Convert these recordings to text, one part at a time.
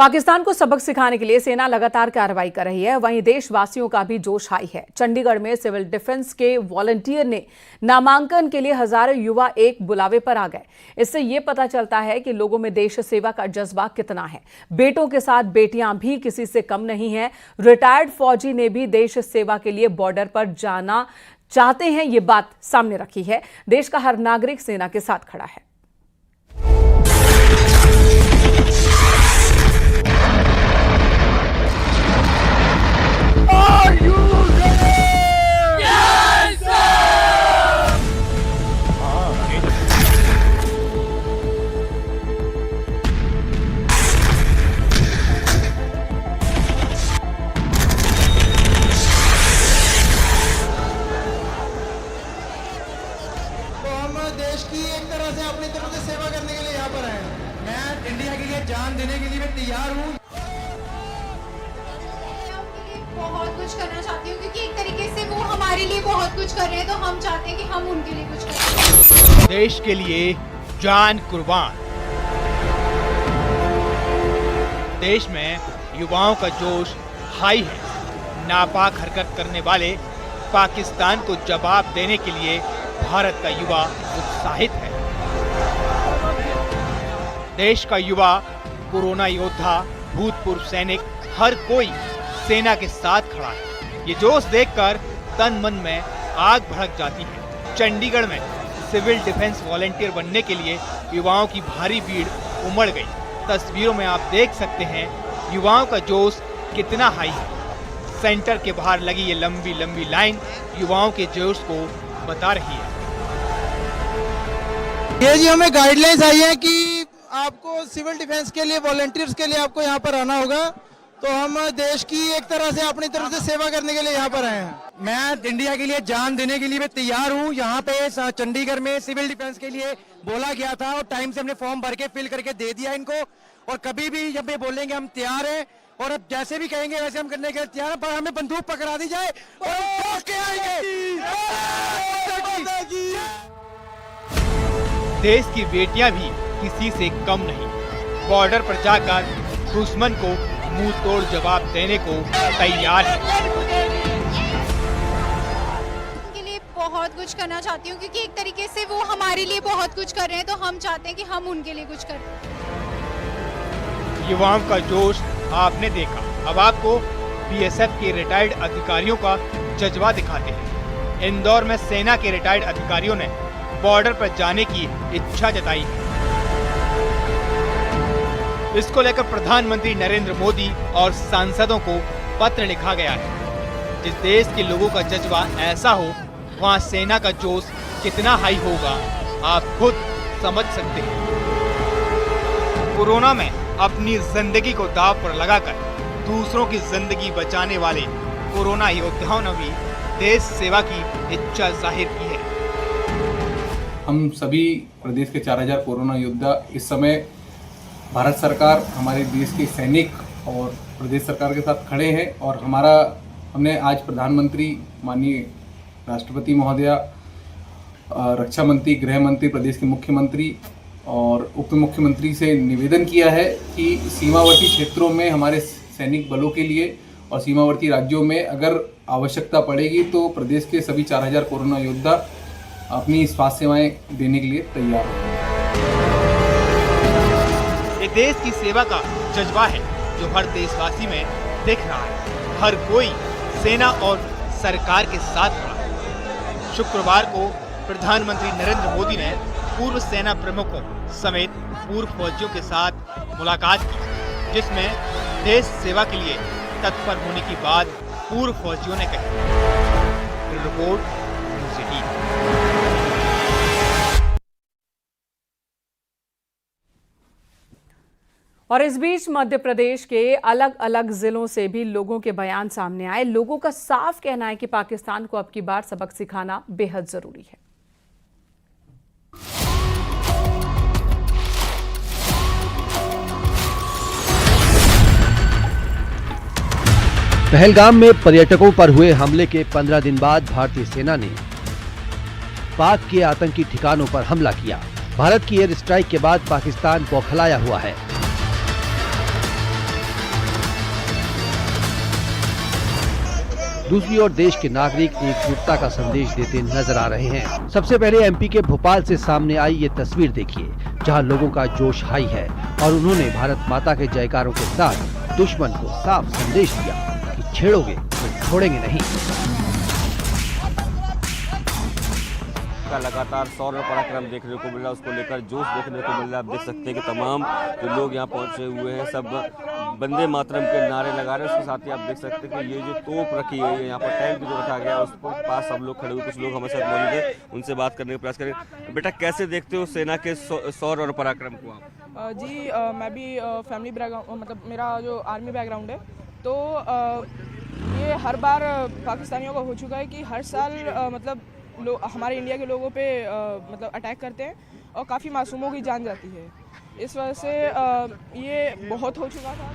पाकिस्तान को सबक सिखाने के लिए सेना लगातार कार्रवाई कर रही है। वहीं देशवासियों का भी जोश हाई है। चंडीगढ़ में सिविल डिफेंस के वॉलंटियर ने नामांकन के लिए हजारों युवा एक बुलावे पर आ गए। इससे ये पता चलता है कि लोगों में देश सेवा का जज्बा कितना है। बेटों के साथ बेटियां भी किसी से कम नहीं है। रिटायर्ड फौजी ने भी देश सेवा के लिए बॉर्डर पर जाना चाहते हैं, ये बात सामने रखी है। देश का हर नागरिक सेना के साथ खड़ा है। देश की एक तरह से अपनी तरफ से सेवा करने के लिए यहाँ पर आए हैं। मैं इंडिया के लिए जान देने के लिए मैं तैयार हूँ। उनके लिए बहुत कुछ करना चाहती हूँ क्योंकि एक तरीके से वो हमारे लिए बहुत कुछ कर रहे हैं, तो हम चाहते हैं कि हम उनके लिए कुछ करें। देश के लिए जान कुर्बान। देश में युवाओं का जोश हाई है। नापाक हरकत करने वाले पाकिस्तान को जवाब देने के लिए भारत का युवा उत्साहित है। देश का युवा, कोरोना योद्धा, भूतपूर्व सैनिक, हर कोई सेना के साथ खड़ा है। ये जोश देखकर तन मन में आग भड़क जाती है। चंडीगढ़ में सिविल डिफेंस वॉलंटियर बनने के लिए युवाओं की भारी भीड़ उमड़ गई। तस्वीरों में आप देख सकते हैं युवाओं का जोश कितना हाई है। सेंटर के बाहर लगी ये लंबी लंबी लाइन युवाओं के जोश को बता रही है। ये जी हमें गाइडलाइंस आई है कि आपको सिविल डिफेंस के लिए, वॉलंटियर्स के लिए आपको यहाँ पर आना होगा। तो हम देश की एक तरह से अपनी तरफ से सेवा करने के लिए यहाँ पर आए हैं। मैं इंडिया के लिए जान देने के लिए मैं तैयार हूँ। यहाँ पे चंडीगढ़ में सिविल डिफेंस के लिए बोला गया था और टाइम से हमने फॉर्म भर के फिल करके दे दिया इनको। और कभी भी जब ये बोलेंगे हम तैयार हैं, और अब जैसे भी कहेंगे वैसे हम करने के लिए तैयार हैं। पर हमें बंदूक पकड़ा दी जाए और के आएंगे। देश की बेटियां भी किसी से कम नहीं। बॉर्डर पर जाकर दुश्मन को मुंह तोड़ जवाब देने को तैयार है। उनके लिए बहुत कुछ करना चाहती हूँ क्योंकि एक तरीके से वो हमारे लिए बहुत कुछ कर रहे हैं, तो हम चाहते हैं कि हम उनके लिए कुछ करें। युवाओं का जोश आपने देखा। अब आपको बीएसएफ के रिटायर्ड अधिकारियों का जज्बा दिखाते हैं। इंदौर में सेना के रिटायर्ड अधिकारियों ने बॉर्डर पर जाने की इच्छा जताई है। इसको लेकर प्रधानमंत्री नरेंद्र मोदी और सांसदों को पत्र लिखा गया है। जिस देश के लोगों का जज्बा ऐसा हो, वहां सेना का जोश कितना हाई होगा आप खुद समझ सकते हैं। कोरोना में अपनी जिंदगी को दांव पर लगाकर दूसरों की जिंदगी बचाने वाले कोरोना योद्धाओं ने भी देश सेवा की इच्छा जाहिर की है। हम सभी प्रदेश के 4000 कोरोना योद्धा इस समय भारत सरकार, हमारे देश के सैनिक और प्रदेश सरकार के साथ खड़े हैं। और हमने आज प्रधानमंत्री, माननीय राष्ट्रपति महोदया, रक्षा मंत्री, गृह मंत्री, प्रदेश के मुख्यमंत्री और उप मुख्यमंत्री से निवेदन किया है कि सीमावर्ती क्षेत्रों में हमारे सैनिक बलों के लिए और सीमावर्ती राज्यों में अगर आवश्यकता पड़ेगी तो प्रदेश के सभी 4000 कोरोना योद्धा अपनी स्वास्थ्य सेवाएं देने के लिए तैयार हैं। ये देश की सेवा का जज्बा है जो हर देशवासी में दिख रहा है। हर कोई सेना और सरकार के साथ खड़ा है। शुक्रवार को प्रधानमंत्री नरेंद्र मोदी ने पूर्व सेना प्रमुखों समेत पूर्व फौजियों के साथ मुलाकात की, जिसमें देश सेवा के लिए तत्पर होने की बात पूर्व फौजियों ने कही। Report city. और इस बीच मध्य प्रदेश के अलग अलग जिलों से भी लोगों के बयान सामने आए। लोगों का साफ कहना है कि पाकिस्तान को अब की बार सबक सिखाना बेहद जरूरी है। पहलगाम में पर्यटकों पर हुए हमले के 15 दिन बाद भारतीय सेना ने पाक के आतंकी ठिकानों पर हमला किया। भारत की एयर स्ट्राइक के बाद पाकिस्तान बौखलाया हुआ है। दूसरी ओर देश के नागरिक एकजुटता का संदेश देते नजर आ रहे हैं। सबसे पहले एमपी के भोपाल से सामने आई ये तस्वीर देखिए, जहां लोगों का जोश हाई है और उन्होंने भारत माता के जयकारों के साथ दुश्मन को साफ संदेश दिया कि छेड़ोगे तो छोड़ेंगे नहीं। का लगातार शौर्य पराक्रम देखने को मिल रहा है, उसको लेकर जोश देखने को मिल रहा है। आप देख सकते हैं कि तमाम जो लोग यहाँ पहुँचे हुए हैं सब वंदे मातरम के नारे लगा रहे हैं। उसके साथ ही आप देख सकते हैं कि ये जो तोप रखी है, यहाँ पर टैंक जो रखा गया है उस पास सब लोग खड़े हुए, कुछ लोग हमारे साथ मौजूद हैं, उनसे बात करने का प्रयास करेंगे। बेटा, कैसे देखते हो सेना के शौर्य और पराक्रम को आप? जी मैं भी फैमिली बैकग्राउंड, मतलब मेरा जो आर्मी बैकग्राउंड है, तो ये हर बार पाकिस्तानियों का हो चुका है कि हर साल मतलब हमारे इंडिया के लोगों पे मतलब अटैक करते हैं और काफ़ी मासूमों की जान जाती है। इस वजह से ये बहुत हो चुका था।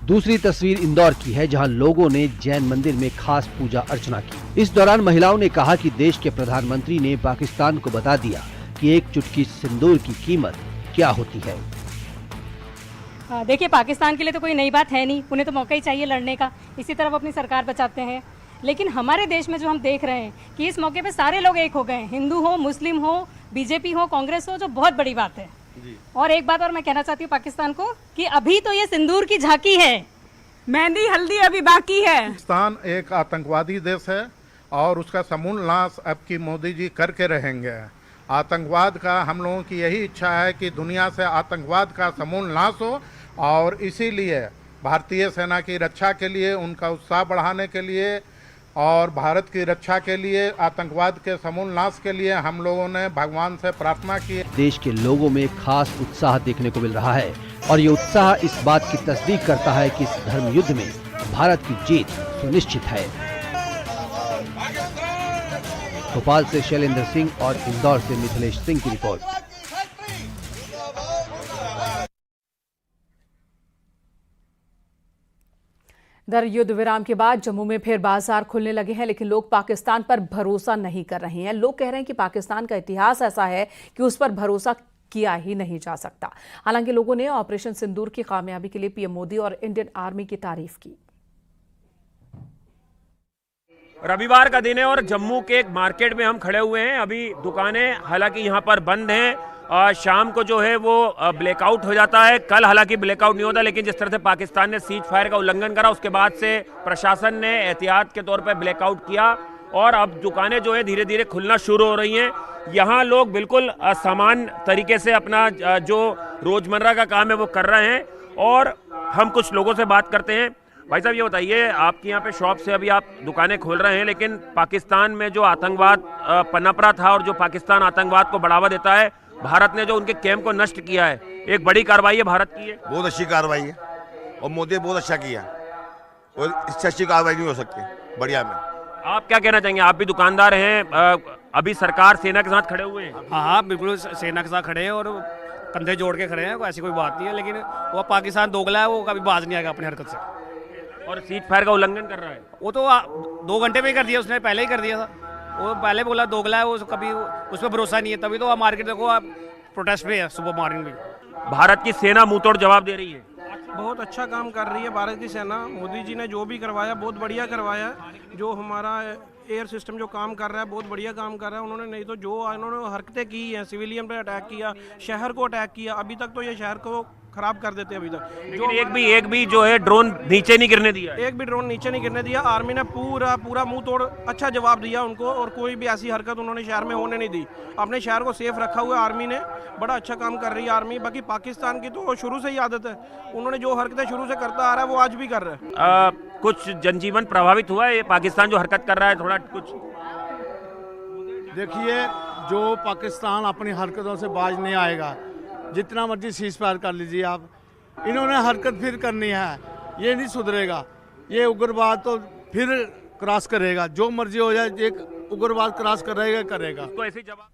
दूसरी तस्वीर इंदौर की है, जहां लोगों ने जैन मंदिर में खास पूजा अर्चना की। इस दौरान महिलाओं ने कहा कि देश के प्रधानमंत्री ने पाकिस्तान को बता दिया कि एक चुटकी सिंदूर की कीमत क्या होती है। देखिए, पाकिस्तान के लिए तो कोई नई बात है नहीं, उन्हें तो मौका ही चाहिए लड़ने का, इसी तरह वो अपनी सरकार बचाते हैं। लेकिन हमारे देश में जो हम देख रहे हैं कि इस मौके पे सारे लोग एक हो गए हैं, हिंदू हो, मुस्लिम हो, बीजेपी हो, कांग्रेस हो, जो बहुत बड़ी बात है। और एक बात और मैं कहना चाहती हूँ पाकिस्तान को कि अभी तो ये सिंदूर की झांकी है, मेहंदी हल्दी अभी बाकी है। पाकिस्तान एक आतंकवादी देश है और उसका समूल नाश अब की मोदी जी करके रहेंगे। आतंकवाद का हम लोगों की यही इच्छा है कि दुनिया से आतंकवाद का समूल नाश हो, और इसीलिए भारतीय सेना की रक्षा के लिए, उनका उत्साह बढ़ाने के लिए और भारत की रक्षा के लिए, आतंकवाद के समूल नाश के लिए हम लोगों ने भगवान से प्रार्थना की। देश के लोगों में खास उत्साह देखने को मिल रहा है और ये उत्साह इस बात की तस्दीक करता है कि इस धर्म युद्ध में भारत की जीत सुनिश्चित है। भोपाल से शैलेंद्र सिंह और इंदौर से मिथिलेश सिंह की रिपोर्ट। दर युद्ध विराम के बाद जम्मू में फिर बाजार खुलने लगे हैं, लेकिन लोग पाकिस्तान पर भरोसा नहीं कर रहे हैं। लोग कह रहे हैं कि पाकिस्तान का इतिहास ऐसा है कि उस पर भरोसा किया ही नहीं जा सकता। हालांकि लोगों ने ऑपरेशन सिंदूर की कामयाबी के लिए पीएम मोदी और इंडियन आर्मी की तारीफ की। रविवार का दिन है और जम्मू के एक मार्केट में हम खड़े हुए हैं। अभी दुकानें हालांकि यहाँ पर बंद हैं। शाम को जो है वो ब्लैकआउट हो जाता है। कल हालांकि ब्लैकआउट नहीं होता, लेकिन जिस तरह से पाकिस्तान ने सीज फायर का उल्लंघन करा, उसके बाद से प्रशासन ने एहतियात के तौर पर ब्लैकआउट किया और अब दुकानें जो है धीरे धीरे खुलना शुरू हो रही हैं। यहाँ लोग बिल्कुल सामान्य तरीके से अपना जो रोजमर्रा का काम है वो कर रहे हैं और हम कुछ लोगों से बात करते हैं। भाई साहब, ये बताइए, आपके यहाँ पे शॉप से अभी आप दुकानें खोल रहे हैं, लेकिन पाकिस्तान में जो आतंकवाद पनप रहा था और जो पाकिस्तान आतंकवाद को बढ़ावा देता है, भारत ने जो उनके कैंप को नष्ट किया है, एक बड़ी कार्रवाई है भारत की। है बहुत अच्छी कार्रवाई है और मोदी ने बहुत अच्छा किया और इससे अच्छी कार्रवाई नहीं हो सकती। बढ़िया में आप क्या कहना चाहेंगे? आप भी दुकानदार हैं, अभी सरकार सेना के साथ खड़े हुए हैं। हाँ, बिल्कुल सेना के साथ खड़े हैं और कंधे जोड़ के खड़े हैं, ऐसी कोई बात नहीं है। लेकिन वो पाकिस्तान दोगला है, वो कभी बाज नहीं आएगा अपनी हरकत से और सीज फायर का उल्लंघन कर रहा है। वो तो 2 घंटे में ही कर दिया, उसने पहले ही कर दिया था। वो पहले बोला दोगला है, वो कभी उस पर भरोसा नहीं है। तभी तो मार्केट देखो, आप प्रोटेस्ट पे है सुबह मॉर्निंग में। भारत की सेना मुंहतोड़ जवाब दे रही है। बहुत अच्छा काम कर रही है भारत की सेना। मोदी जी ने जो भी करवाया बहुत बढ़िया करवाया। जो हमारा एयर सिस्टम जो काम कर रहा है बहुत बढ़िया काम कर रहा है उन्होंने। नहीं तो जो उन्होंने हरकतें की हैं, सिविलियन पे अटैक किया, शहर को अटैक किया, अभी तक तो ये शहर को खराब कर देते अभी तक। जो एक भी जो है ड्रोन नीचे नहीं गिरने दिया, एक भी ड्रोन नीचे नहीं गिरने दिया। आर्मी ने पूरा मुंह तोड़ अच्छा जवाब दिया उनको और कोई भी ऐसी हरकत उन्होंने शहर में होने नहीं दी। अपने शहर को सेफ रखा हुआ आर्मी ने, बड़ा अच्छा काम कर रही है आर्मी। बाकी पाकिस्तान की तो शुरू से ही आदत है, उन्होंने जो हरकतें शुरू से करता आ रहा है वो आज भी कर रहा है। कुछ जनजीवन प्रभावित हुआ है, पाकिस्तान जो हरकत कर रहा है, थोड़ा कुछ देखिए, जो पाकिस्तान अपनी हरकतों से बाज नहीं आएगा, जितना मर्जी सीज फायर कर लीजिए आप, इन्होंने हरकत फिर करनी है, ये नहीं सुधरेगा। ये उग्रवाद तो फिर क्रॉस करेगा, जो मर्जी हो जाए, एक उग्रवाद क्रॉस करेगा। तो ऐसे जवाब